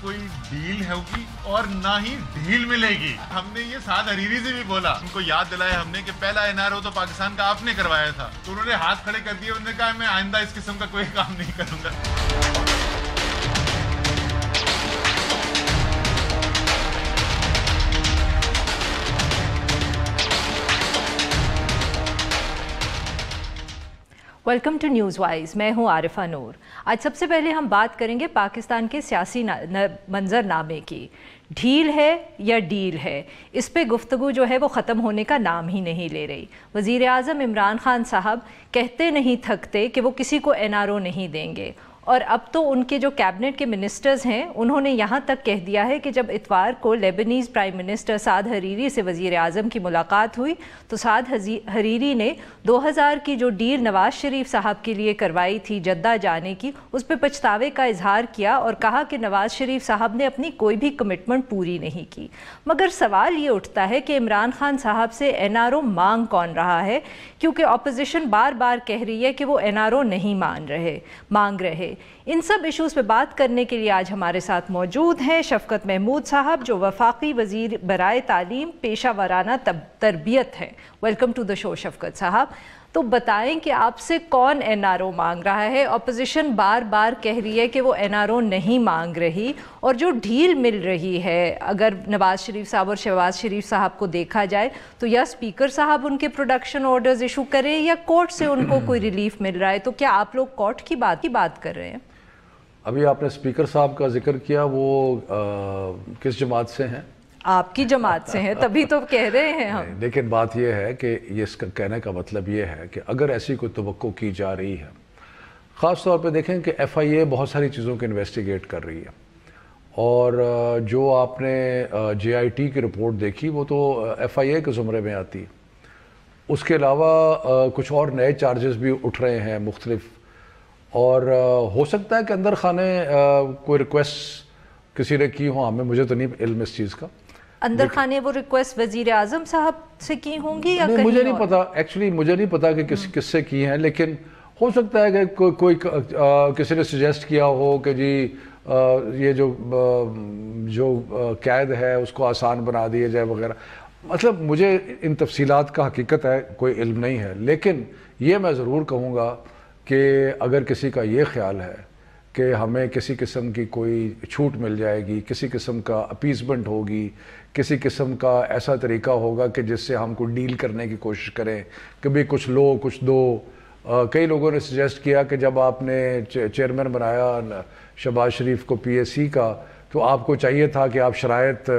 کوئی ڈیل ہوگی اور نہ ہی ڈھیل ملے گی. ہم نے یہ سعد حریری سے بھی بولا, ان کو یاد دلایا ہم نے کہ پہلا NRO تو پاکستان کا آپ نے کروایا تھا, تو انہوں نے ہاتھ کھڑے کر دیے, انہوں نے کہا میں آئندہ اس قسم کا کوئی کام نہیں کروں گا. Welcome to News Wise. میں ہوں عارفہ نور. آج سب سے پہلے ہم بات کریں گے پاکستان کے سیاسی منظر نامے کی. ڈھیل ہے یا ڈیل ہے, اس پہ گفتگو جو ہے وہ ختم ہونے کا نام ہی نہیں لے رہی. وزیر اعظم عمران خان صاحب کہتے نہیں تھکتے کہ وہ کسی کو NRO نہیں دیں گے, اور اب تو ان کے جو کیبنٹ کے منسٹرز ہیں انہوں نے یہاں تک کہہ دیا ہے کہ جب اتوار کو لیبنیز پرائم منسٹر سعد حریری سے وزیر اعظم کی ملاقات ہوئی تو سعد حریری نے 2000 کی جو ڈیل نواز شریف صاحب کے لیے کروائی تھی جدہ جانے کی, اس پہ پچھتاوے کا اظہار کیا اور کہا کہ نواز شریف صاحب نے اپنی کوئی بھی کمٹمنٹ پوری نہیں کی. مگر سوال یہ اٹھتا ہے کہ عمران خان صاحب سے NRO مانگ کون رہا ہے, کیونکہ اپوزیشن بار بار کہہ رہی ہے کہ وہ NRO نہیں مانگ رہے. ان سب ایشوز پہ بات کرنے کے لیے آج ہمارے ساتھ موجود ہیں شفقت محمود صاحب, جو وفاقی وزیر برائے تعلیم پیشہ ورانہ تربیت ہیں. ویلکم ٹو دا شو شفقت صاحب. تو بتائیں کہ آپ سے کون NRO مانگ رہا ہے؟ اپوزیشن بار بار کہہ رہی ہے کہ وہ NRO نہیں مانگ رہی, اور جو ڈھیل مل رہی ہے اگر نواز شریف صاحب اور شہباز شریف صاحب کو دیکھا جائے تو یا اسپیکر صاحب ان کے پروڈکشن آرڈرز ایشو کریں یا کورٹ سے ان کو کوئی ریلیف مل رہا ہے, تو کیا آپ لوگ کورٹ کی بات کر رہے ہیں؟ ابھی آپ نے اسپیکر صاحب کا ذکر کیا, وہ کس جماعت سے ہیں؟ آپ کی جماعت سے ہیں, تبھی تو کہہ رہے ہیں ہم. لیکن بات یہ ہے کہ اس کا کہنے کا مطلب یہ ہے کہ اگر ایسی کوئی توقع کی جا رہی ہے, خاص طور پہ دیکھیں کہ FIA بہت ساری چیزوں کو انویسٹیگیٹ کر رہی ہے, اور جو آپ نے JIT کی رپورٹ دیکھی وہ تو FIA کے زمرے میں آتی ہے. اس کے علاوہ کچھ اور نئے چارجز بھی اٹھ رہے ہیں مختلف, اور ہو سکتا ہے کہ اندر خانے کوئی ریکویسٹ کسی نے کی ہو, مجھے تو نہیں علم اس چیز کا. اندر خانے وہ ریکویسٹ وزیر اعظم صاحب سے کی ہوں گی یا کہیں؟ مجھے نہیں پتا, ایکچولی مجھے نہیں پتا کہ کس سے کی ہیں, لیکن ہو سکتا ہے کہ کوئی کسی نے سجیسٹ کیا ہو کہ جی یہ جو قید ہے اس کو آسان بنا دیا جائے وغیرہ. مطلب مجھے ان تفصیلات کا حقیقت ہے کوئی علم نہیں ہے, لیکن یہ میں ضرور کہوں گا کہ اگر کسی کا یہ خیال ہے کہ ہمیں کسی قسم کی کوئی چھوٹ مل جائے گی, کسی قسم کا اپیسمنٹ ہوگی, کسی قسم کا ایسا طریقہ ہوگا کہ جس سے ہم کو ڈیل کرنے کی کوشش کریں کہ بھی کچھ لو کچھ دو. کئی لوگوں نے سجیسٹ کیا کہ جب آپ نے چیئرمین بنایا شہباز شریف کو PSC کا, تو آپ کو چاہیے تھا کہ آپ شرائط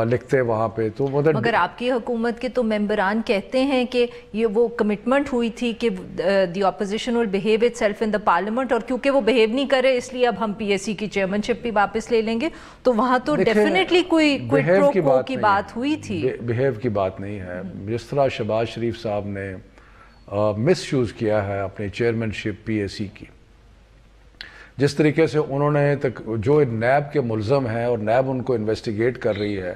لکھتے وہاں پہ. تو مگر آپ کی حکومت کے تو ممبران کہتے ہیں کہ یہ وہ کمٹمنٹ ہوئی تھی کہ the opposition will behave itself in the parliament, اور کیونکہ وہ بہیو نہیں کرے اس لیے اب ہم PSC کی چیئرمین بھی واپس لے لیں گے, تو وہاں تو ڈیفینیٹلی کوئی پرو کو کی بات ہوئی تھی. بہیو کی بات نہیں ہے. جس طرح شہباز شریف صاحب نے مس یوز کیا ہے اپنی چیئرمین شپ PSC کی, جس طریقے سے انہوں نے جو نیب کے ملزم ہیں اور نیب ان کو انویسٹیگیٹ کر رہی ہے,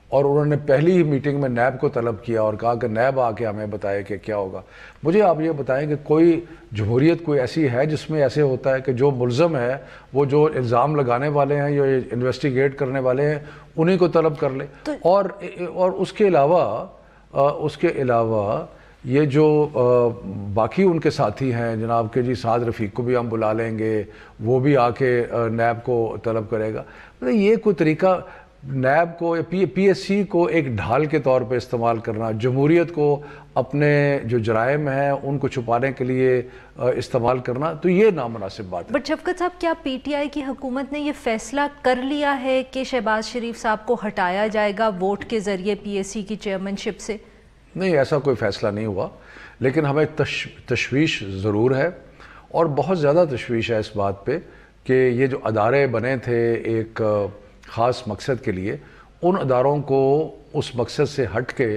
اور انہوں نے پہلی ہی میٹنگ میں نیب کو طلب کیا اور کہا کہ نیب آ کے ہمیں بتائے کہ کیا ہوگا. مجھے آپ یہ بتائیں کہ کوئی جمہوریت کوئی ایسی ہے جس میں ایسے ہوتا ہے کہ جو ملزم ہے, وہ جو الزام لگانے والے ہیں یا انویسٹیگیٹ کرنے والے ہیں, انہیں کو طلب کر لے. اور اس کے علاوہ یہ جو باقی ان کے ساتھی ہیں جناب کے جی سعد رفیق کو بھی ہم بلا لیں گے, وہ بھی آ کے نیب کو طلب کرے گا. مطلب یہ کوئی طریقہ نیب کو یا PSC کو ایک ڈھال کے طور پہ استعمال کرنا, جمہوریت کو اپنے جو جرائم ہیں ان کو چھپانے کے لیے استعمال کرنا, تو یہ نامناسب بات ہے. بٹ شفقت صاحب, کیا PTI کی حکومت نے یہ فیصلہ کر لیا ہے کہ شہباز شریف صاحب کو ہٹایا جائے گا ووٹ کے ذریعے PSC کی چیئرمین شپ سے؟ نہیں, ایسا کوئی فیصلہ نہیں ہوا, لیکن ہمیں تشویش ضرور ہے, اور بہت زیادہ تشویش ہے اس بات پہ کہ یہ جو ادارے بنے تھے ایک خاص مقصد کے لیے, ان اداروں کو اس مقصد سے ہٹ کے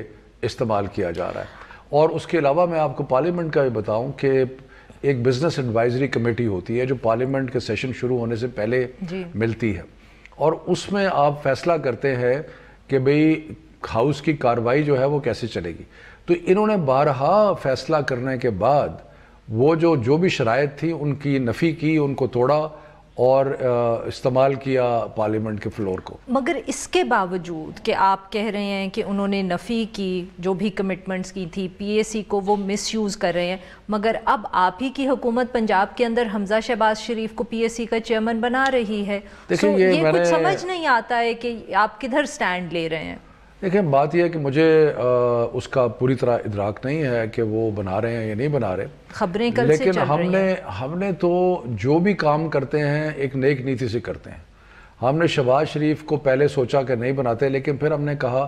استعمال کیا جا رہا ہے. اور اس کے علاوہ میں آپ کو پارلیمنٹ کا بھی بتاؤں کہ ایک بزنس ایڈوائزری کمیٹی ہوتی ہے جو پارلیمنٹ کے سیشن شروع ہونے سے پہلے ملتی ہے, اور اس میں آپ فیصلہ کرتے ہیں کہ بھئی ہاؤس کی کارروائی جو ہے وہ کیسے چلے گی. تو انہوں نے بارہا فیصلہ کرنے کے بعد وہ جو بھی شرائط تھی ان کی نفی کی, ان کو توڑا, اور استعمال کیا پارلیمنٹ کے فلور کو. مگر اس کے باوجود کہ آپ کہہ رہے ہیں کہ انہوں نے نفی کی جو بھی کمٹمنٹس کی تھی پی اے سی کو وہ مس یوز کر رہے ہیں، مگر اب آپ ہی کی حکومت پنجاب کے اندر حمزہ شہباز شریف کو پی اے سی کا چیئرمین بنا رہی ہے. یہ کچھ سمجھ نہیں آتا ہے کہ آپ کدھر سٹینڈ لے رہے ہیں. دیکھیں بات یہ ہے کہ مجھے اس کا پوری طرح ادراک نہیں ہے کہ وہ بنا رہے ہیں یا نہیں بنا رہے، خبریں کل سے چل رہی ہیں. لیکن ہم نے تو جو بھی کام کرتے ہیں ایک نیک نیتی سے کرتے ہیں. ہم نے شہباز شریف کو پہلے سوچا کہ نہیں بناتے، لیکن پھر ہم نے کہا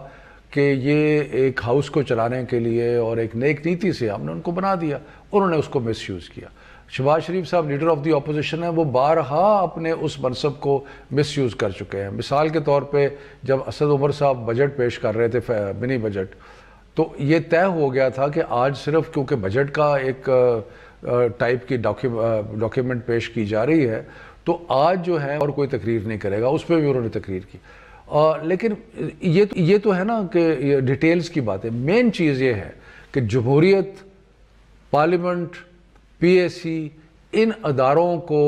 کہ یہ ایک ہاؤس کو چلانے کے لیے اور ایک نیک نیتی سے ہم نے ان کو بنا دیا. انہوں نے اس کو مس یوز کیا. شہباز شریف صاحب لیڈر آف دی اپوزیشن ہیں، وہ بارہا اپنے اس منصب کو مس یوز کر چکے ہیں. مثال کے طور پہ جب اسد عمر صاحب بجٹ پیش کر رہے تھے منی بجٹ، تو یہ طے ہو گیا تھا کہ آج صرف کیونکہ بجٹ کا ایک ٹائپ کی ڈاکیومنٹ پیش کی جا رہی ہے تو آج جو ہے اور کوئی تقریر نہیں کرے گا. اس پہ بھی انہوں نے تقریر کی. لیکن یہ تو ہے نا کہ ڈیٹیلز کی بات ہے. مین چیز یہ ہے کہ جمہوریت، پارلیمنٹ، پی اے سی، ان اداروں کو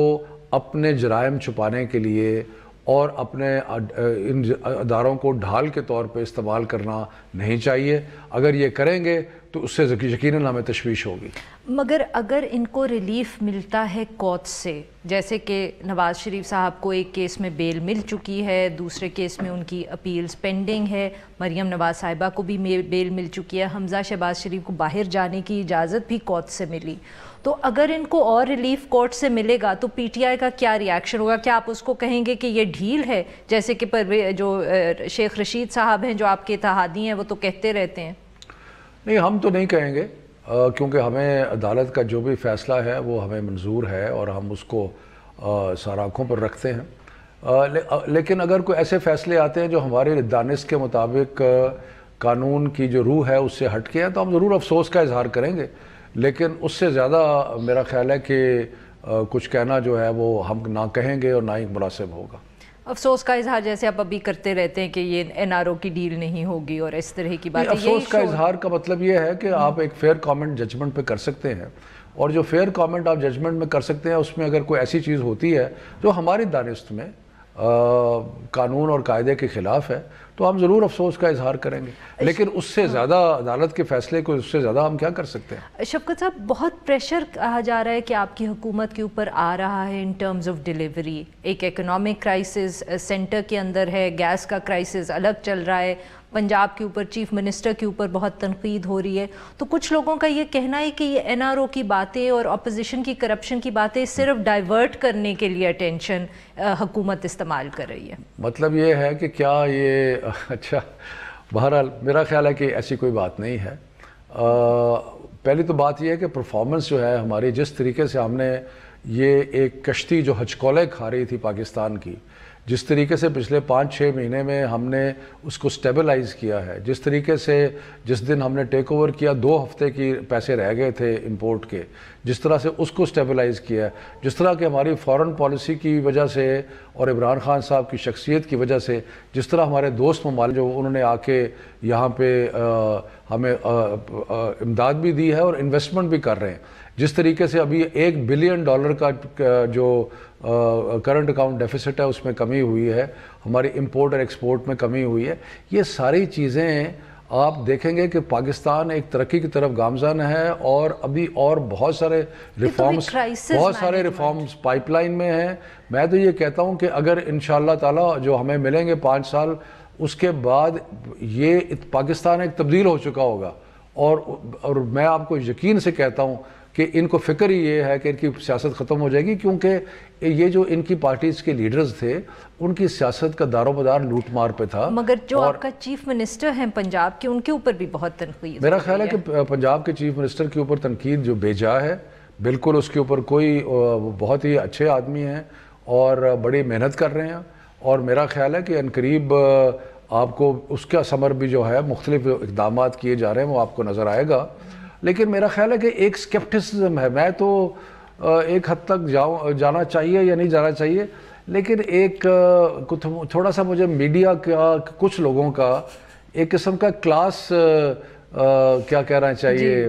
اپنے جرائم چھپانے کے لیے اور اپنے ان اداروں کو ڈھال کے طور پہ استعمال کرنا نہیں چاہیے. اگر یہ کریں گے تو اس سے یقیناً ہمیں تشویش ہوگی. مگر اگر ان کو ریلیف ملتا ہے کورٹ سے، جیسے کہ نواز شریف صاحب کو ایک کیس میں بیل مل چکی ہے، دوسرے کیس میں ان کی اپیلز پینڈنگ ہے، مریم نواز صاحبہ کو بھی بیل مل چکی ہے، حمزہ شہباز شریف کو باہر جانے کی اجازت بھی کورٹ سے ملی، تو اگر ان کو اور ریلیف کورٹ سے ملے گا تو پی ٹی آئی کا کیا ریاکشن ہوگا؟ کیا آپ اس کو کہیں گے کہ یہ ڈھیل ہے، جیسے کہ جو شیخ رشید صاحب ہیں جو آپ کے اتحادی ہیں وہ تو کہتے رہتے ہیں؟ نہیں، ہم تو نہیں کہیں گے، کیونکہ ہمیں عدالت کا جو بھی فیصلہ ہے وہ ہمیں منظور ہے اور ہم اس کو سارا آنکھوں پر رکھتے ہیں. لیکن اگر کوئی ایسے فیصلے آتے ہیں جو ہمارے دانش کے مطابق قانون کی جو روح ہے اس سے ہٹ کے ہیں تو ہم ضرور افسوس کا اظہار کریں گے. لیکن اس سے زیادہ میرا خیال ہے کہ کچھ کہنا جو ہے وہ ہم نہ کہیں گے اور نہ ہی مناسب ہوگا. افسوس کا اظہار جیسے آپ ابھی کرتے رہتے ہیں کہ یہ این آر او کی ڈیل نہیں ہوگی اور اس طرح کی باتیں. افسوس کا اظہار کا مطلب یہ ہے کہ آپ ایک فیئر کامنٹ ججمنٹ پہ کر سکتے ہیں، اور جو فیئر کامنٹ آپ ججمنٹ میں کر سکتے ہیں اس میں اگر کوئی ایسی چیز ہوتی ہے جو ہماری دانست میں قانون اور قاعدے کے خلاف ہے تو ہم ضرور افسوس کا اظہار کریں گے. لیکن اس سے زیادہ عدالت کے فیصلے کو اس سے زیادہ ہم کیا کر سکتے ہیں؟ شفقت صاحب، بہت پریشر کہا جا رہا ہے کہ آپ کی حکومت کے اوپر آ رہا ہے ان ٹرمز آف ڈیلیوری. ایک اکنامک کرائسس سینٹر کے اندر ہے، گیس کا کرائسس الگ چل رہا ہے، پنجاب کے اوپر چیف منسٹر کے اوپر بہت تنقید ہو رہی ہے. تو کچھ لوگوں کا یہ کہنا ہے کہ یہ این آر او کی باتیں اور اپوزیشن کی کرپشن کی باتیں صرف ڈائیورٹ کرنے کے لیے اٹینشن حکومت استعمال کر رہی ہے. مطلب یہ ہے کہ کیا یہ اچھا، بہرحال میرا خیال ہے کہ ایسی کوئی بات نہیں ہے. پہلی تو بات یہ ہے کہ پرفارمنس جو ہے ہماری، جس طریقے سے ہم نے یہ ایک کشتی جو ہچکولے کھا رہی تھی پاکستان کی، جس طریقے سے پچھلے 5-6 مہینے میں ہم نے اس کو سٹیبلائز کیا ہے، جس طریقے سے جس دن ہم نے ٹیک اوور کیا 2 ہفتے کی پیسے رہ گئے تھے امپورٹ کے، جس طرح سے اس کو سٹیبلائز کیا ہے، جس طرح کہ ہماری فارن پالیسی کی وجہ سے اور عمران خان صاحب کی شخصیت کی وجہ سے جس طرح ہمارے دوست ممالک جو انہوں نے آ کے یہاں پہ ہمیں امداد بھی دی ہے اور انویسٹمنٹ بھی کر رہے ہیں، جس طریقے سے ابھی $1 بلین کا جو کرنٹ اکاؤنٹ ڈیفیسٹ ہے اس میں کمی ہوئی ہے، ہماری امپورٹ اور ایکسپورٹ میں کمی ہوئی ہے. یہ ساری چیزیں آپ دیکھیں گے کہ پاکستان ایک ترقی کی طرف گامزن ہے اور ابھی اور بہت سارے ریفارمز پائپ لائن میں ہیں. میں تو یہ کہتا ہوں کہ اگر انشاءاللہ تعالی جو ہمیں ملیں گے 5 سال، اس کے بعد یہ پاکستان ایک تبدیل ہو چکا ہوگا. اور میں آپ کو یقین سے کہتا ہوں کہ ان کو فکر ہی یہ ہے کہ ان کی سیاست ختم ہو جائے گی، کیونکہ یہ جو ان کی پارٹیز کے لیڈرز تھے ان کی سیاست کا دار و مدار لوٹ مار پہ تھا. مگر جو آپ کا چیف منسٹر ہیں پنجاب کے، ان کے اوپر بھی بہت تنقید. میرا خیال ہے کہ پنجاب کے چیف منسٹر کے اوپر تنقید جو بے جا ہے، بالکل اس کے اوپر کوئی، بہت ہی اچھے آدمی ہیں اور بڑی محنت کر رہے ہیں، اور میرا خیال ہے کہ عنقریب آپ کو اس کا ثمر بھی جو ہے مختلف اقدامات کیے جا رہے ہیں وہ آپ کو نظر آئے گا. لیکن میرا خیال ہے کہ ایک سکیپٹسزم ہے. میں تو ایک حد تک جانا چاہیے یا نہیں جانا چاہیے، لیکن ایک تھوڑا سا مجھے میڈیا کا کچھ لوگوں کا ایک قسم کا کلاس کیا کہنا چاہیے،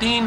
3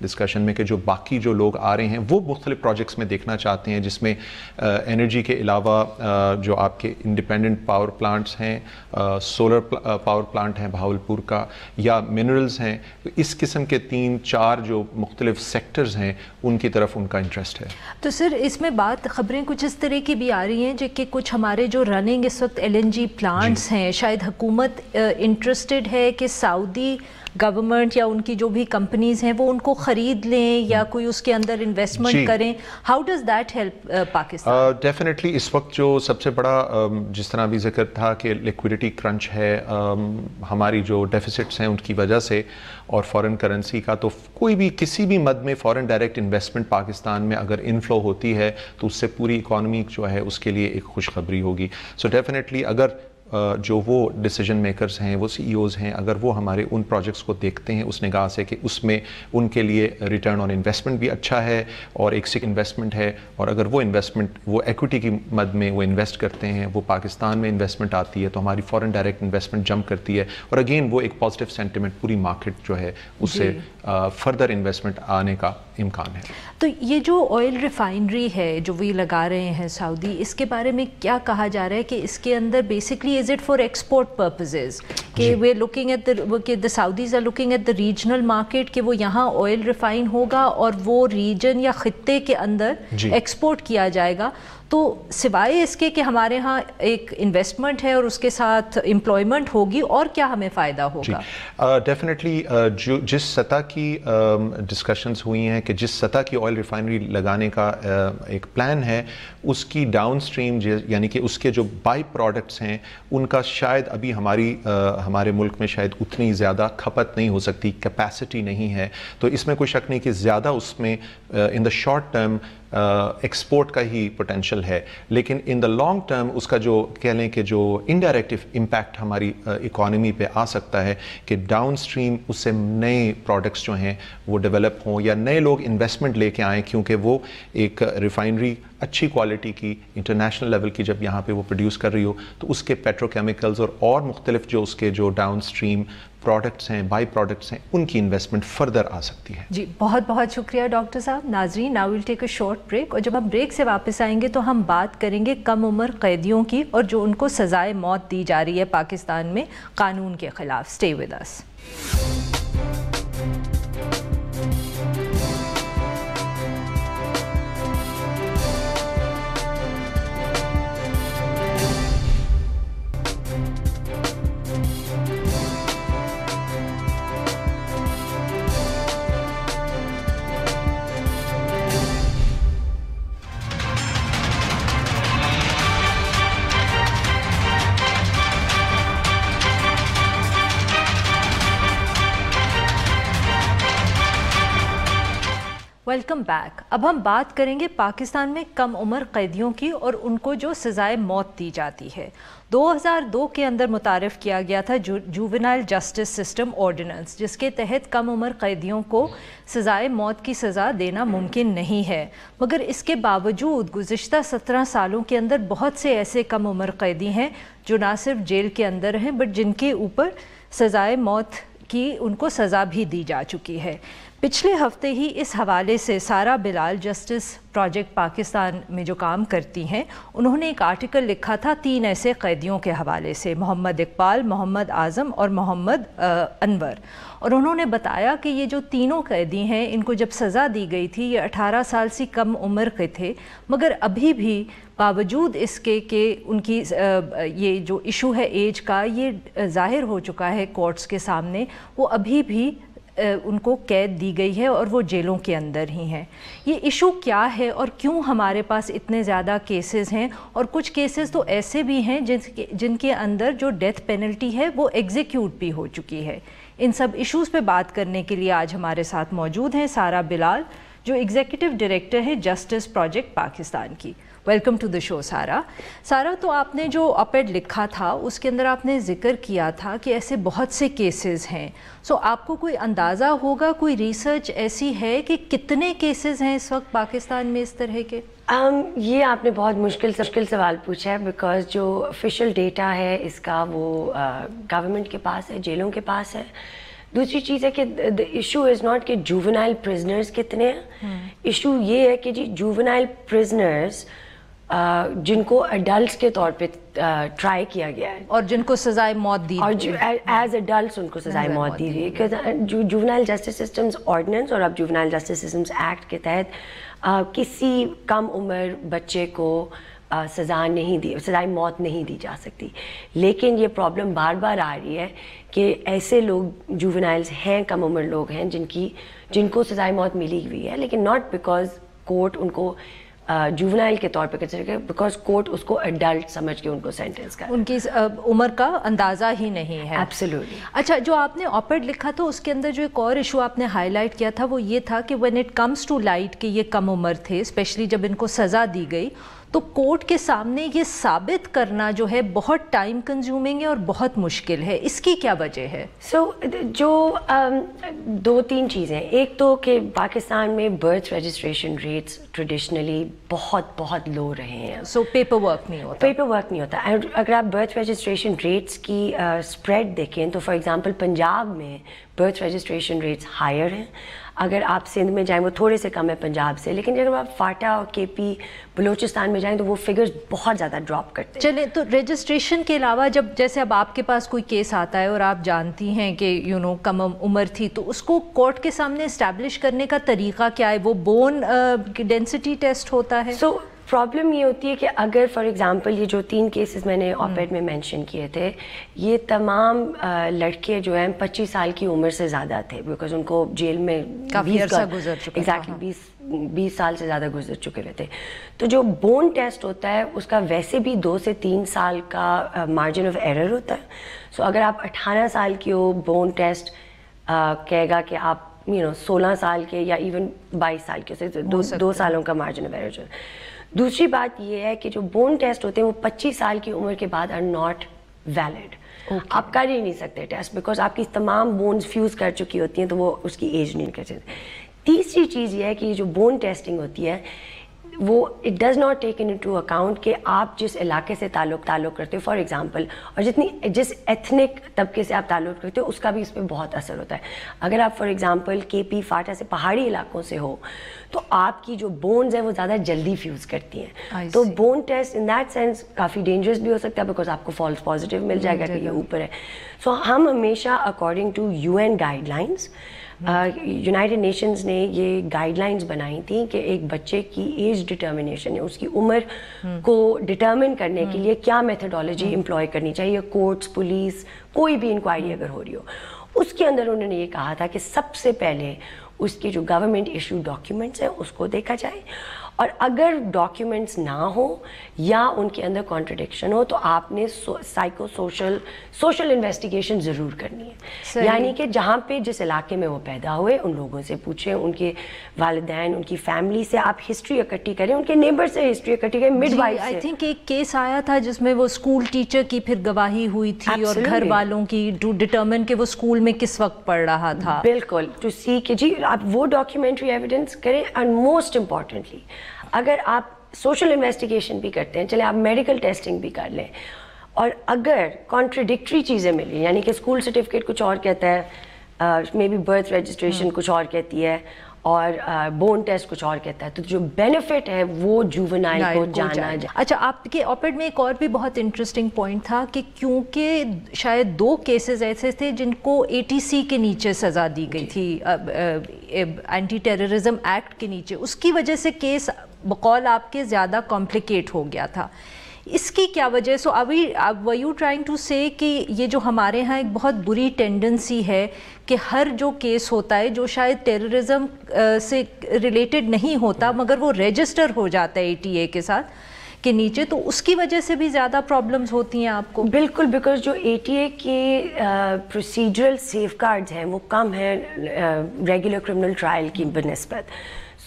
ڈسکشن میں کہ جو باقی جو لوگ آ رہے ہیں وہ مختلف پروجیکٹس میں دیکھنا چاہتے ہیں جس میں انرجی کے علاوہ جو آپ کے انڈیپینڈنٹ پاور پلانٹس ہیں, سولر پاور پلانٹ ہیں بہاولپور کا, یا منرلز ہیں, اس قسم کے 3-4 جو مختلف سیکٹرز ہیں ان کی طرف ان کا انٹرسٹ ہے. تو سر اس میں بات خبریں کچھ اس طرح کی بھی آ رہی ہیں جو کہ کچھ ہمارے جو رننگ اس وقت LNG پلانٹس ہیں, شاید حکومت انٹرسٹڈ ہے کہ سعودی گورنمنٹ یا ان کی جو بھی کمپنیز ہیں وہ ان کو خرید لیں یا کوئی اس کے اندر انویسٹمنٹ کریں. How does that help Pakistan? Definitely اس وقت جو سب سے بڑا جس طرح بھی ذکر تھا کہ لیکویڈیٹی کرنچ ہے, ہماری جو ڈیفیسٹس ہیں ان کی وجہ سے, اور فارن کرنسی کا, تو کوئی بھی کسی بھی مد میں فارن ڈائریکٹ انویسٹمنٹ پاکستان میں اگر انفلو ہوتی ہے تو اس سے پوری اکانومی جو ہے اس کے لیے ایک خوشخبری ہوگی. سو ڈیفینیٹلی اگر جو وہ ڈیسیجن میکرز ہیں, وہ CEOs ہیں, اگر وہ ہمارے ان پروجیکٹس کو دیکھتے ہیں اس نگاہ سے کہ اس میں ان کے لیے ریٹرن آن انویسٹمنٹ بھی اچھا ہے اور ایک سک انویسٹمنٹ ہے, اور اگر وہ انویسٹمنٹ وہ ایکوٹی کی مد میں وہ انویسٹ کرتے ہیں, وہ پاکستان میں انویسٹمنٹ آتی ہے تو hماری فارن ڈائریکٹ انویسٹمنٹ جمپ کرتی ہے, اور اگین وہ ایک پازیٹیو سینٹیمنٹ پوری مارکیٹ جو ہے اس سے فردر انویسٹمنٹ آنے کا امکان ہے. تو یہ جو آئل ریفائنری ہے جو وہ لگا رہے ہیں سعودی, اس کے بارے میں کیا کہا جا رہا ہے کہ اس کے اندر basically is it for export purposes, کہ we are looking at the Saudis are looking at the regional market, کہ وہ یہاں آئل ریفائن ہوگا اور وہ ریجن یا خطے کے اندر ایکسپورٹ کیا جائے گا. تو سوائے اس کے کہ ہمارے ہاں ایک انویسٹمنٹ ہے اور اس کے ساتھ امپلائمنٹ ہوگی, اور کیا ہمیں فائدہ ہوگا؟ ڈیفینیٹلی جو جس سطح کی ڈسکشنز ہوئی ہیں کہ جس سطح کی آئل ریفائنری لگانے کا ایک پلان ہے, اس کی ڈاؤن اسٹریم یعنی کہ اس کے جو بائی پروڈکٹس ہیں ان کا شاید ابھی ہمارے ملک میں شاید اتنی زیادہ کھپت نہیں ہو سکتی, کیپیسٹی نہیں ہے. تو اس میں کوئی شک نہیں کہ زیادہ اس میں ان دا شارٹ ٹرم ایکسپورٹ کا ہی پوٹینشیل ہے, لیکن ان دا لانگ ٹرم اس کا جو کہہ لیں کہ جو انڈائریکٹ امپیکٹ ہماری اکانومی پہ آ سکتا ہے کہ ڈاؤن اسٹریم اس سے نئے پروڈکٹس جو ہیں وہ ڈیولپ ہوں یا نئے لوگ انویسٹمنٹ لے کے آئیں, کیونکہ وہ ایک ریفائنری اچھی کوالٹی کی انٹرنیشنل لیول کی جب یہاں پہ وہ پروڈیوس کر رہی ہو تو اس کے پیٹرو کیمیکلز اور مختلف جو اس کے جو ڈاؤن اسٹریم پروڈکٹس ہیں, بائی پروڈکٹس ہیں, ان کی انویسٹمنٹ فردر آ سکتی ہے. جی بہت بہت شکریہ ڈاکٹر صاحب. ناظرین, now we'll take a short break, اور جب ہم بریک سے واپس آئیں گے تو ہم بات کریں گے کم عمر قیدیوں کی اور جو ان کو سزائے موت دی جا رہی ہے پاکستان میں قانون کے خلاف. Stay with us. Welcome back. اب ہم بات کریں گے پاکستان میں کم عمر قیدیوں کی اور ان کو جو سزائے موت دی جاتی ہے. 2002 کے اندر متعارف کیا گیا تھا جوونائل جسٹس سسٹم آرڈیننس, جس کے تحت کم عمر قیدیوں کو سزائے موت کی سزا دینا ممکن نہیں ہے. مگر اس کے باوجود گزشتہ 17 سالوں کے اندر بہت سے ایسے کم عمر قیدی ہیں جو نہ صرف جیل کے اندر ہیں بٹ جن کے اوپر سزائے موت کی ان کو سزا بھی دی جا چکی ہے. پچھلے ہفتے ہی اس حوالے سے سارا بلال جسٹس پروجیکٹ پاکستان میں جو کام کرتی ہیں, انہوں نے ایک آرٹیکل لکھا تھا 3 ایسے قیدیوں کے حوالے سے, محمد اقبال, محمد اعظم اور محمد انور. اور انہوں نے بتایا کہ یہ جو تینوں قیدی ہیں ان کو جب سزا دی گئی تھی یہ 18 سال سے کم عمر کے تھے, مگر ابھی بھی باوجود اس کے کہ ان کی یہ جو ایشو ہے ایج کا یہ ظاہر ہو چکا ہے کورٹس کے سامنے, وہ ابھی بھی ان کو قید دی گئی ہے اور وہ جیلوں کے اندر ہی ہیں. یہ ایشو کیا ہے اور کیوں ہمارے پاس اتنے زیادہ کیسز ہیں, اور کچھ کیسز تو ایسے بھی ہیں جن کے اندر جو ڈیتھ پینلٹی ہے وہ ایگزیکیوٹ بھی ہو چکی ہے. ان سب ایشوز پہ بات کرنے کے لیے آج ہمارے ساتھ موجود ہیں سارا بلال, جو ایگزیکٹو ڈائریکٹر ہے جسٹس پروجیکٹ پاکستان کی. ویلکم ٹو دا شو سارا. سارا, تو آپ نے جو آپ ایڈ لکھا تھا اس کے اندر آپ نے ذکر کیا تھا کہ ایسے بہت سے کیسز ہیں. سو آپ کو کوئی اندازہ ہوگا, کوئی ریسرچ ایسی ہے کہ کتنے کیسز ہیں اس وقت پاکستان میں اس طرح کے؟ یہ آپ نے بہت مشکل سوال پوچھا ہے, بیکاز جو آفیشیل ڈیٹا ہے اس کا وہ گورنمنٹ کے پاس ہے, جیلوں کے پاس ہے. دوسری چیز ہے کہ the issue is not کہ juvenile prisoners کتنے ہیں, ایشو یہ ہے کہ جی juvenile prisoners جن کو اڈلٹس کے طور پہ ٹرائی کیا گیا ہے اور جن کو سزائے موت دی اور ایز اڈلٹس ان کو سزائے موت دی گئی. جو جوونائل جسٹس سسٹمز آرڈیننس اور اب جوونائل جسٹس سسٹمز ایکٹ کے تحت کسی کم عمر بچے کو سزائے موت نہیں دی جا سکتی. لیکن یہ پرابلم بار بار آ رہی ہے کہ ایسے لوگ جوونائلز ہیں, کم عمر لوگ ہیں جن کو سزائے موت ملی ہوئی ہے, لیکن ناٹ بیکاز کورٹ ان کو جوونائل کے طور پہ کنسیڈر کرے, بیکاز کورٹ اس کو ایڈلٹ سمجھ کے ان کو سینٹینس کرے, ان کی عمر کا اندازہ ہی نہیں ہے. ایبسلیوٹلی. اچھا, جو آپ نے آپڈ لکھا تھا اس کے اندر جو ایک اور ایشو آپ نے ہائی لائٹ کیا تھا وہ یہ تھا کہ when it comes to light کہ یہ کم عمر تھے, اسپیشلی جب ان کو سزا دی گئی, تو کورٹ کے سامنے یہ ثابت کرنا جو ہے بہت ٹائم کنزیومنگ ہے اور بہت مشکل ہے. اس کی کیا وجہ ہے؟ جو دو تین چیزیں, ایک تو کہ پاکستان میں برتھ رجسٹریشن ریٹس ٹریڈیشنلی بہت لو رہے ہیں. پیپر ورک نہیں ہوتا. اگر آپ برتھ رجسٹریشن ریٹس کی اسپریڈ دیکھیں تو فار ایگزامپل پنجاب میں برتھ رجسٹریشن ریٹس ہائر ہیں. اگر آپ سندھ میں جائیں وہ تھوڑے سے کم ہے پنجاب سے, لیکن اگر آپ فاٹا اور کے پی بلوچستان میں جائیں تو وہ فگرز بہت زیادہ ڈراپ کرتے ہیں. چلیں, تو رجسٹریشن کے علاوہ جب جیسے اب آپ کے پاس کوئی کیس آتا ہے اور آپ جانتی ہیں کہ کم عمر تھی, تو اس کو کورٹ کے سامنے اسٹیبلش کرنے کا طریقہ کیا ہے؟ وہ بون ڈینسٹی ٹیسٹ ہوتا ہے؟ پرابلم یہ ہوتی ہے کہ اگر فار ایگزامپل یہ جو 3 کیسز میں نے آپیڈ میں مینشن کیے تھے, یہ تمام لڑکے جو ہیں 25 سال کی عمر سے زیادہ تھے, بیکاز ان کو جیل میں کافی عرصہ گزر چکا تھا. ایگزیکٹلی 20 سال سے زیادہ گزر چکے ہوئے تھے. تو جو بون ٹیسٹ ہوتا ہے اس کا ویسے بھی 2 سے 3 سال کا مارجن آف ایرر ہوتا ہے. سو اگر آپ 18 سال کی ہو, بون ٹیسٹ کہے گا کہ آپ 16 سال کے یا ایون 22 سال کے, 2 سالوں کا مارجن آف ایرر جو ہے. دوسری بات یہ ہے کہ جو بون ٹیسٹ ہوتے ہیں وہ 25 سال کی عمر کے بعد آر ناٹ ویلڈ. آپ کر ہی نہیں سکتے ٹیسٹ, بیکاز آپ کی تمام بونز فیوز کر چکی ہوتی ہیں, تو وہ اس کی ایج نہیں کر سکتے. تیسری چیز یہ ہے کہ جو بون ٹیسٹنگ ہوتی ہے وہ it does not take into account کہ آپ جس علاقے سے تعلق کرتے ہو, فار ایگزامپل, اور جس ایتھنک طبقے سے آپ تعلق کرتے ہو اس کا بھی اس پہ بہت اثر ہوتا ہے. اگر آپ فار ایگزامپل کے پی فاٹا سے پہاڑی علاقوں سے ہو تو آپ کی جو بونز ہیں وہ زیادہ جلدی فیوز کرتی ہیں. تو bone test in that sense coffee dangerous بھی ہو سکتا ہے, بیکاز آپ کو فالس پازیٹیو مل جائے گا کہ یہ اوپر ہے. سو ہم ہمیشہ according to UN guidelines, united nations نے یہ گائیڈ لائنز بنائی تھیں کہ ایک بچے کی ایج ڈٹرمنیشن ہے, اس کی عمر کو ڈٹرمن کرنے کے لیے کیا میتھڈالوجی امپلوائے کرنی چاہیے. کورٹس, پولیس, کوئی بھی انکوائری اگر ہو رہی ہو, اس کے اندر انہوں نے یہ کہا تھا کہ سب سے پہلے اس کی جو گورنمنٹ ایشو ڈاکیومنٹس ہیں اس کو دیکھا جائے, اور اگر ڈاکیومنٹس نہ ہو یا ان کے اندر کانٹرڈکشن ہو تو آپ نے سوشل انویسٹیگیشن ضرور کرنی ہے. یعنی کہ جہاں پہ جس علاقے میں وہ پیدا ہوئے ان لوگوں سے پوچھیں, ان کے والدین, ان کی فیملی سے آپ ہسٹری اکٹھی کریں, ان کے نیبر سے ہسٹری اکٹھی کریں, مڈ وائف سے. آئی تھنک ایک کیس آیا تھا جس میں وہ اسکول ٹیچر کی پھر گواہی ہوئی تھی اور گھر والوں کی, ٹو ڈٹرمن کہ وہ اسکول میں کس وقت پڑھ رہا تھا. بالکل, ٹو سی کہ جی آپ وہ ڈاکیومنٹری ایویڈنس کریں. اینڈ موسٹ امپورٹنٹلی اگر آپ سوشل انویسٹیگیشن بھی کرتے ہیں, چلے آپ میڈیکل ٹیسٹنگ بھی کر لیں, اور اگر کانٹرڈکٹری چیزیں ملیں, یعنی کہ اسکول سرٹیفکیٹ کچھ اور کہتا ہے, مے بی برتھ رجسٹریشن کچھ اور کہتی ہے, اور بون ٹیسٹ کچھ اور کہتا ہے, تو جو بینیفٹ ہے وہ جوونائل کو جانا جائے. اچھا, آپ کے آپڈ میں ایک اور بھی بہت انٹرسٹنگ پوائنٹ تھا کہ کیونکہ شاید 2 کیسز ایسے تھے جن کو ATC کے نیچے سزا دی گئی تھی, اینٹی ٹیررزم ایکٹ کے نیچے, اس کی وجہ سے کیس بقول آپ کے زیادہ کمپلیکیٹ ہو گیا تھا. اس کی کیا وجہ؟ سو ابھی were you trying to say کہ یہ جو ہمارے ہاں ایک بہت بری ٹینڈنسی ہے کہ ہر جو کیس ہوتا ہے جو شاید ٹیررزم سے ریلیٹڈ نہیں ہوتا مگر وہ رجسٹر ہو جاتا ہے ATA کے ساتھ کے نیچے, تو اس کی وجہ سے بھی زیادہ پرابلمز ہوتی ہیں آپ کو؟ بالکل, بیکاز جو ATA کے پروسیجرل سیف گارڈز ہیں وہ کم ہیں ریگولر کرمنل ٹرائل کی بنسبت.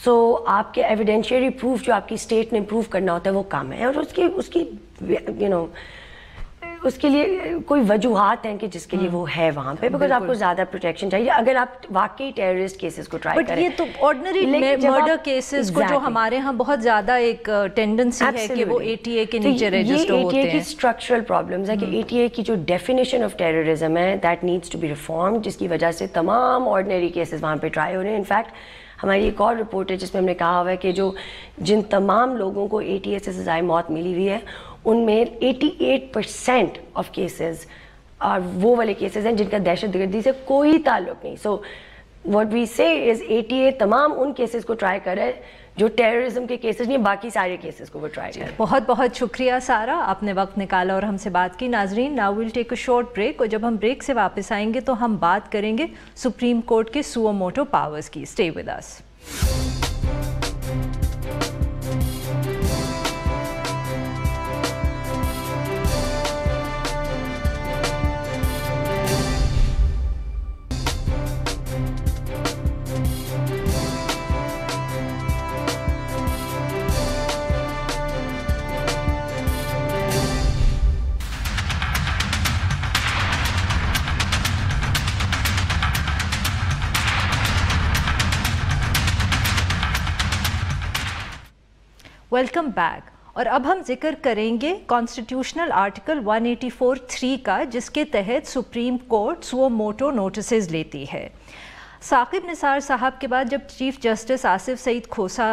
سو آپ کے ایویڈینشیری پروف جو آپ کی اسٹیٹ نے پروف کرنا ہوتا ہے وہ کم ہے, اور اس کی اس کے لیے کوئی وجوہات ہیں کہ جس کے لیے وہ ہے وہاں پہ, بیکاز آپ کو زیادہ پروٹیکشن چاہیے اگر آپ واقعی ٹیررسٹ کیسز کو ٹرائی کریں. بٹ یہ تو آرڈنری مرڈر کیسز کو جو ہمارے ہاں بہت زیادہ ایک ٹینڈنسی ہے کہ وہ ATA کے نیچے رجسٹر ہوتے ہیں. یہ ATA کی اسٹرکچرل پرابلمز ہے کہ ATA کی جو ڈیفینیشن آف ٹیررزم ہے that needs to be reformed, جس کی وجہ سے تمام آرڈنری کیسز وہاں پہ ٹرائی ہو رہے ہیں. انفیکٹ ہماری ایک اور رپورٹ ہے جس میں ہم نے کہا ہوا ہے کہ جن تمام لوگوں کو ATA سے سزائے موت ملی ہوئی ہے ان میں 88% آف کیسز اور وہ والے کیسز ہیں جن کا دہشت گردی سے کوئی تعلق نہیں. سو واٹ وی سے از ATA تمام ان کیسز کو ٹرائی کرے جو ٹیررزم کے کیسز نہیں, باقی سارے کیسز کو وہ ٹرائی کرے. بہت بہت شکریہ سارہ, آپ نے وقت نکالا اور ہم سے بات کی. ناظرین, now we'll take a short break, اور جب ہم بریک سے واپس آئیں گے تو ہم بات کریں گے سپریم کورٹ کے سو موٹو پاورز کی. Stay with us. Welcome back. اور اب ہم ذکر کریں گے کانسٹیٹیوشنل آرٹیکل 184(3) کا, جس کے تحت سپریم کورٹ سو موٹو نوٹسز لیتی ہے. ثاقب نثار صاحب کے بعد جب چیف جسٹس آصف سعید کھوسہ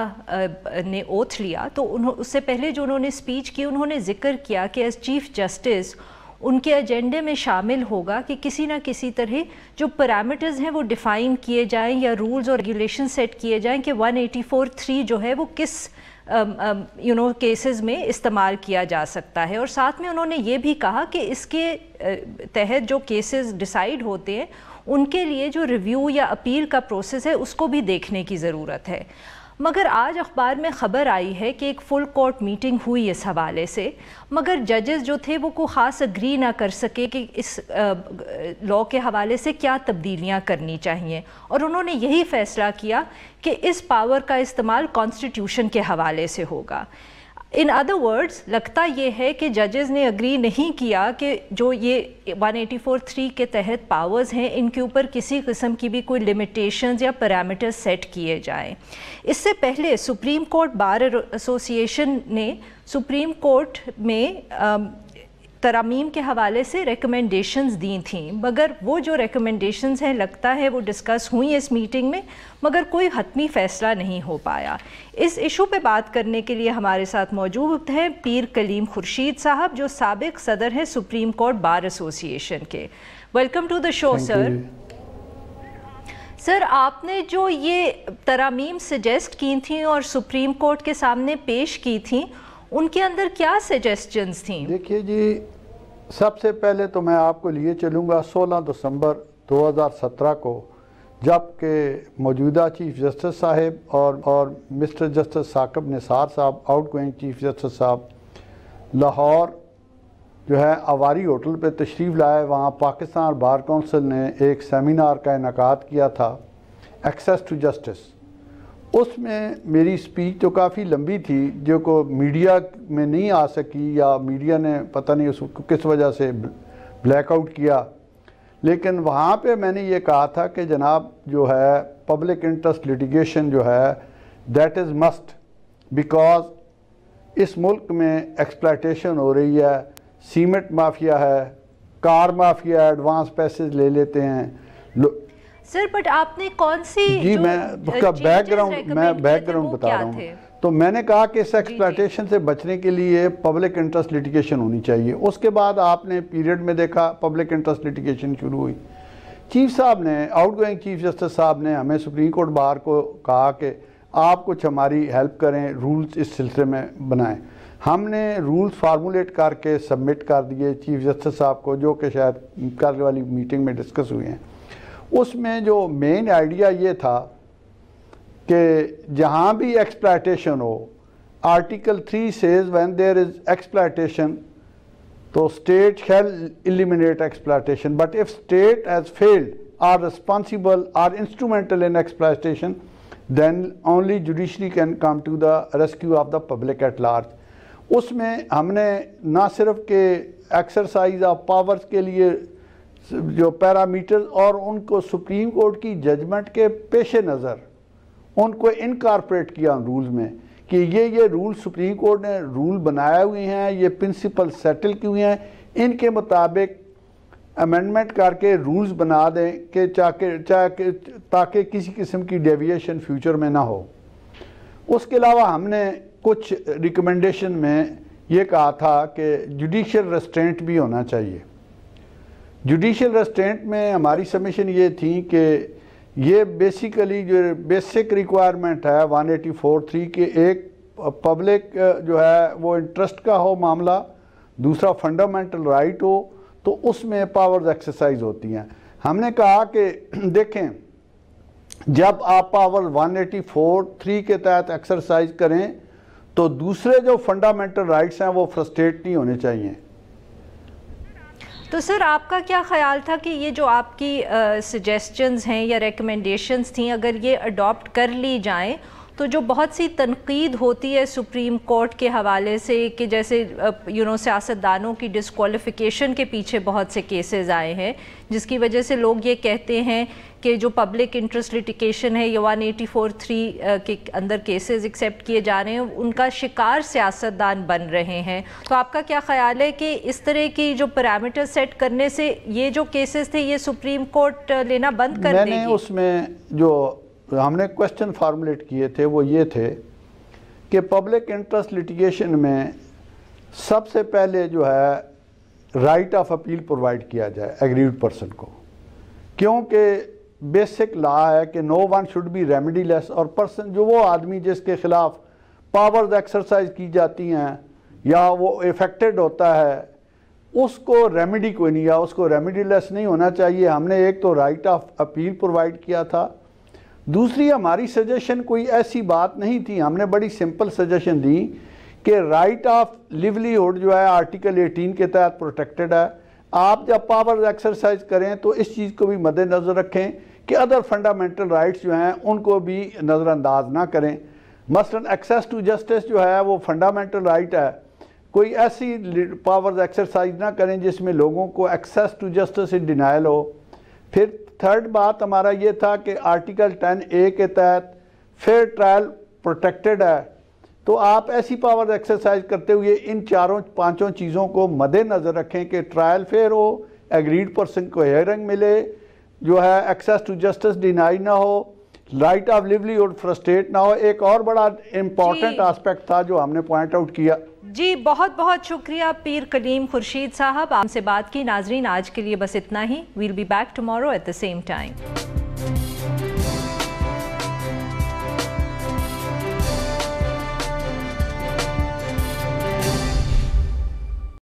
نے اوتھ لیا تو اس سے پہلے جو انہوں نے اسپیچ کی انہوں نے ذکر کیا کہ ایز چیف جسٹس ان کے ایجنڈے میں شامل ہوگا کہ کسی نہ کسی طرح جو پیرامیٹرز ہیں وہ ڈیفائن کیے جائیں یا رولز اور ریگولیشن سیٹ کیے جائیں کہ 184(3) جو ہے وہ کس کیسز میں استعمال کیا جا سکتا ہے. اور ساتھ میں انہوں نے یہ بھی کہا کہ اس کے تحت جو کیسز ڈیسائیڈ ہوتے ہیں ان کے لیے جو ریویو یا اپیل کا پروسیس ہے اس کو بھی دیکھنے کی ضرورت ہے. مگر آج اخبار میں خبر آئی ہے کہ ایک فل کورٹ میٹنگ ہوئی اس حوالے سے, مگر ججز جو تھے وہ کوئی خاص اگری نہ کر سکے کہ اس لاء کے حوالے سے کیا تبدیلیاں کرنی چاہیے, اور انہوں نے یہی فیصلہ کیا کہ اس پاور کا استعمال کانسٹیٹیوشن کے حوالے سے ہوگا. ان ادر ورڈز لگتا یہ ہے کہ ججز نے اگری نہیں کیا کہ جو یہ 184(3) کے تحت پاورز ہیں ان کے اوپر کسی قسم کی بھی کوئی لمیٹیشنز یا پیرامیٹر سیٹ کیے جائیں. اس سے پہلے سپریم کورٹ بار ایسوسی ایشن نے سپریم کورٹ میں ترامیم کے حوالے سے ریکمنڈیشنز دی تھیں, مگر وہ جو ریکمنڈیشنز ہیں لگتا ہے وہ ڈسکس ہوئی اس میٹنگ میں, مگر کوئی حتمی فیصلہ نہیں ہو پایا. اس ایشو پہ بات کرنے کے لیے ہمارے ساتھ موجود ہیں پیر کلیم خورشید صاحب جو سابق صدر ہیں سپریم کورٹ بار ایسوسی ایشن کے. ویلکم ٹو دا شو سر. سر, آپ نے جو یہ ترامیم سجیسٹ کی تھیں اور سپریم کورٹ کے سامنے پیش کی تھیں ان کے اندر کیا سجیسٹنز تھیں؟ دیکھیے جی, سب سے پہلے تو میں آپ کو لیے چلوں گا 16 دسمبر 2017 کو, جب کہ موجودہ چیف جسٹس صاحب اور مسٹر جسٹس ثاقب نثار صاحب آؤٹ گوئنگ چیف جسٹس صاحب لاہور جو ہے آواری ہوٹل پہ تشریف لائے. وہاں پاکستان بار کونسل نے ایک سیمینار کا انعقاد کیا تھا ایکسیس ٹو جسٹس. اس میں میری سپیچ تو کافی لمبی تھی جو کو میڈیا میں نہیں آ سکی یا میڈیا نے پتہ نہیں اس کو کس وجہ سے بلیک آؤٹ کیا, لیکن وہاں پہ میں نے یہ کہا تھا کہ جناب جو ہے پبلک انٹرسٹ لیٹیگیشن جو ہے دیٹ از مسٹ, بیکاز اس ملک میں ایکسپلائٹیشن ہو رہی ہے, سیمنٹ مافیا ہے, کار مافیا ہے, ایڈوانس پیسز لے لیتے ہیں. سر بٹ آپ نے کون سی جی میں اس کا بیک گراؤنڈ بتا رہا ہوں. تو میں نے کہا کہ اس ایکسپلائٹیشن سے بچنے کے لیے پبلک انٹرسٹ لیٹیگیشن ہونی چاہیے. اس کے بعد آپ نے پیریڈ میں دیکھا پبلک انٹرسٹ لیٹیگیشن شروع ہوئی. چیف صاحب نے آؤٹ گوئنگ چیف جسٹس صاحب نے ہمیں سپریم کورٹ بار کو کہا کہ آپ کچھ ہماری ہیلپ کریں, رولز اس سلسلے میں بنائیں. ہم نے رولز فارمولیٹ کر کے سبمٹ کر دیے چیف جسٹس صاحب کو, جو کہ شاید کل والی میٹنگ میں ڈسکس ہوئے ہیں. اس میں جو مین آئیڈیا یہ تھا کہ جہاں بھی exploitation who, article 3 says when there is exploitation تو state shall eliminate exploitation, but if state has failed or responsible or instrumental in exploitation then only judiciary can come to the rescue of the public at large. اس میں ہم نے نہ صرف کہ exercise of powers کے لیے جو parameters اور ان کو سپریم کورٹ کی ججمنٹ کے پیش نظر ان کو انکارپوریٹ کیا ان رولز میں کہ یہ رول سپریم کورٹ نے رول بنائے ہوئے ہیں، یہ پرنسپل سیٹل کی ہوئے ہیں، ان کے مطابق امینڈمنٹ کر کے رولز بنا دیں کہ تاکہ کسی قسم کی ڈیویشن فیوچر میں نہ ہو۔ اس کے علاوہ ہم نے کچھ ریکمنڈیشن میں یہ کہا تھا کہ جوڈیشل ریسٹرینٹ بھی ہونا چاہیے۔ جوڈیشل ریسٹرینٹ میں ہماری سبمیشن یہ تھی کہ یہ بیسیکلی جو بیسک ریکوائرمنٹ ہے 184(3) کے ایک پبلک جو ہے وہ انٹرسٹ کا ہو معاملہ، دوسرا فنڈامنٹل رائٹ ہو، تو اس میں پاورز ایکسرسائز ہوتی ہیں۔ ہم نے کہا کہ دیکھیں جب آپ پاور 184(3) کے تحت ایکسرسائز کریں تو دوسرے جو فنڈامنٹل رائٹس ہیں وہ فرسٹریٹ نہیں ہونے چاہیے۔ تو سر آپ کا کیا خیال تھا کہ یہ جو آپ کی سجیسچنز ہیں یا ریکمنڈیشنز تھیں اگر یہ اڈاپٹ کر لی جائیں تو جو بہت سی تنقید ہوتی ہے سپریم کورٹ کے حوالے سے کہ جیسے سیاستدانوں کی ڈسکوالیفیکیشن کے پیچھے بہت سے کیسز آئے ہیں جس کی وجہ سے لوگ یہ کہتے ہیں کہ جو پبلک انٹرسٹ لیٹیگیشن ہے یا 184(3) کے اندر کیسز ایکسیپٹ کیے جا رہے ہیں ان کا شکار سیاستدان بن رہے ہیں، تو آپ کا کیا خیال ہے کہ اس طرح کی جو پیرامیٹر سیٹ کرنے سے یہ جو کیسز تھے یہ سپریم کورٹ لینا بند کر دے گی؟ میں نے اس میں جو ہم نے کوسچن فارمولیٹ کیے تھے وہ یہ تھے کہ پبلک انٹرسٹ لیٹیگیشن میں سب سے پہلے جو ہے رائٹ آف اپیل پرووائڈ کیا جائے ایگریوڈ پرسن کو، کیونکہ بیسک لا ہے کہ نو ون شوڈ بی ریمیڈی لیس، اور پرسن جو وہ آدمی جس کے خلاف پاورز ایکسرسائز کی جاتی ہیں یا وہ افیکٹڈ ہوتا ہے اس کو ریمیڈی کوئی نہیں، یا اس کو ریمیڈی لیس نہیں ہونا چاہیے۔ ہم نے ایک تو رائٹ آف اپیل پرووائڈ کیا تھا، دوسری ہماری سجیشن کوئی ایسی بات نہیں تھی، ہم نے بڑی سمپل سجیشن دی کہ رائٹ آف لیولیہڈ جو ہے آرٹیکل 18 کے تحت پروٹیکٹڈ ہے۔ آپ جب پاور ایکسرسائز کریں تو اس چیز کو بھی مد نظر رکھیں کہ ادر فنڈامنٹل رائٹس جو ہیں ان کو بھی نظر انداز نہ کریں۔ مثلا ایکسیس ٹو جسٹس جو ہے وہ فنڈامنٹل رائٹ ہے، کوئی ایسی پاورز ایکسرسائز نہ کریں جس میں لوگوں کو ایکسیس ٹو جسٹس سے ڈینائل ہو۔ پھر تھرڈ بات ہمارا یہ تھا کہ آرٹیکل 10A کے تحت فیئر ٹرائل پروٹیکٹڈ ہے، تو آپ ایسی پاور ایکسرسائز کرتے ہوئے ان پانچوں چیزوں کو مد نظر رکھیں کہ ٹرائل فیئر ہو، ایگریڈ پرسن کو ہیئرنگ ملے، جو ہے ایکسیس ٹو جسٹس ڈینائی نہ ہو، رائٹ آف لیولیہڈ فرسٹریٹ نہ ہو۔ ایک اور بڑا امپورٹنٹ آسپیکٹ تھا جو ہم نے پوائنٹ آؤٹ کیا۔ جی بہت بہت شکریہ پیر کلیم خورشید صاحب، آپ سے بات کی۔ ناظرین آج کے لیے بس اتنا ہی، we'll be back tomorrow at the same time.